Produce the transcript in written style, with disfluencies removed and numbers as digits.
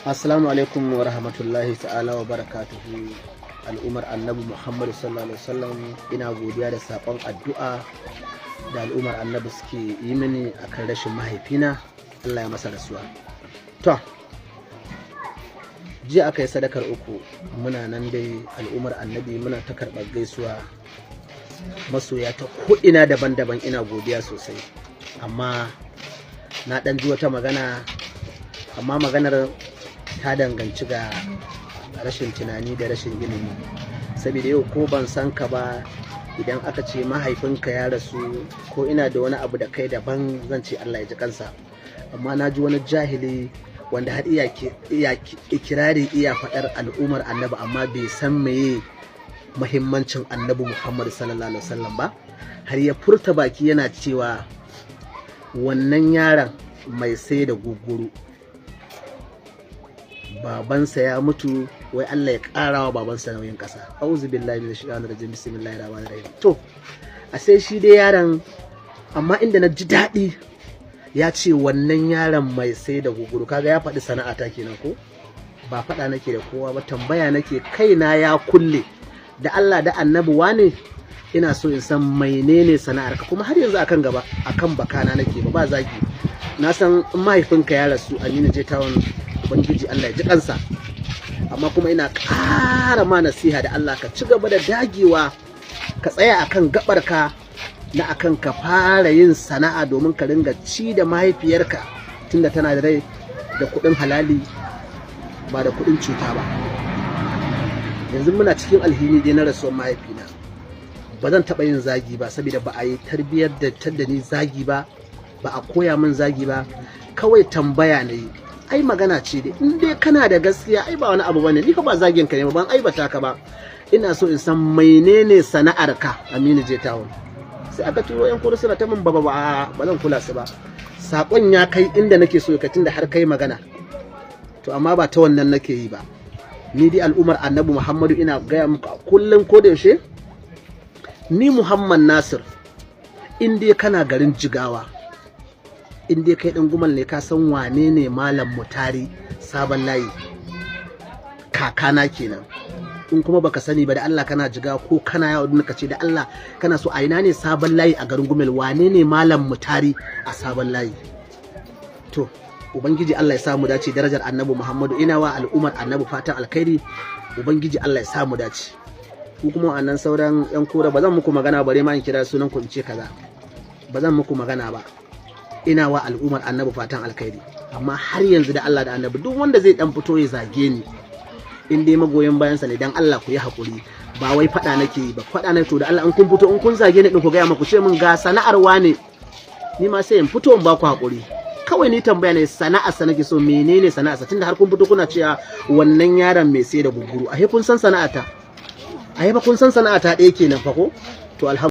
Assalamu alaikum wa rahmatullahi ta'ala wa barakatuhu. Al'ummar annabi Muhammadu sallallahu alaihi wasallam, ina godiya da saƙon addu'a da al'ummar annabi suke yi mini akan rashin mahaifina. Allah ya masa rasuwa. To, jiya aka yi sadakar uku, muna nan dai al'ummar annabi muna ta karɓar gaisuwa masoya ta ko'ina daban-daban, ina godiya sosai. Amma na ɗan ji wata magana, amma maganar ta danganci ga rashin tunani da rashin ilimi. Saboda yau ko ban san ka ba, idan aka ce mahaifinka ya rasu ko ina da wani abu da kai daban, zan ce Allah ya ji kansa. Amma na ji wani jahili wanda har iya ikirari iya faɗar al'ummar annabi, amma bai san meye muhimmancin annabi Muhammad sallallahu alaihi wasallam ba, har ya furta baki yana cewa wannan yaron mai sai da guguru babansa ya mutu, wai Allah ya ƙara wa babansa nauyin ƙasa. Auzu billahi minash shaitanir rajim, bismillahir rahmanir rahim. To, a sai shi dai yaron, amma inda na ji daɗi ya ce wannan yaron mai sai da guguru, kaga ya faɗi sana'ata kenan ko? Ba faɗa nake da kowa ba, tambaya nake, kaina ya kulle da Allah da annabi wane, ina so in san menene sana'arka, kuma har yanzu akan gaba akan bakana nake ba zagi. Na san in mahaifinka ya rasu, Aminu J Town, Ubangiji Allah ya ji kansa, amma kuma ina ƙara ma nasiha da Allah ka ci gaba da dagewa, ka tsaya akan gabarka na akan ka fara yin sana'a domin ka ringa ci da mahaifiyarka tunda tana da rai, da kuɗin halali ba da kuɗin cuta ba. Yanzu muna cikin alhini dai na rasuwar mahaifina, ba zan taɓa yin zagi ba saboda ba a yi tarbiyyar da ni zagi ba, ba a koya min zagi ba, kawai tambaya ne. Ai magana ce dai, in dai kana da gaskiya ai ba wani abu bane, ni fa ba zagin ka ne ba, ban aibata ka ba. Ina so in san menene sana'arka, Aminu J Town. Sai aka turo yan kuru suna ta min ba zan kula su ba. Sakon ya kai inda nake so ka, tunda har kai magana. To amma ba ta wannan nake yi ba. Ni dai al'ummar Annabi Muhammadu ina gaya muku kullum ko da yaushe, ni Muhammad Nasir, in dai kana garin Jigawa, in dai kai ɗan gumal ne, ka san wane ne Malam Mutari Sabon Layi, kakana kenan. In kuma baka sani ba, da Allah kana jiga ko kana yawo ka ce da Allah kana so a ina ne Sabon Layi a garin Gumel, wane ne Malam Mutari a Sabon Layi? To Ubangiji Allah ya samu dace, darajar Annabi Muhammadu. Ina wa al'ummar Annabi fatan alkhairi, Ubangiji Allah ya samu dace. Ku kuma annan sauran yan kura, ba zan muku magana bare ma in kira sunan ku in ce kaza, ba zan muku magana ba. Ina wa al'ummar annabi fatan alkhairi, amma har yanzu da Allah da annabi, duk wanda zai dan fito ya zage ni, in dai magoyan bayansa ne, dan Allah ku yi hakuri, ba wai fada nake yi ba. Fada ne to da Allah, in kun fito, in kun zage ni din ku ga ku ce min ga sana'ar wane, ni ma sai in fito in ba ku hakuri. Kawai ni tambaya ne, sana'ar sa nake so, menene sana'ar sa, tunda har kun fito kuna cewa wannan yaron mai sai da guguru, ahe kun san sana'ata, ahe ba kun san sana'ata ɗaya kenan fa ko? To alhamdulillah.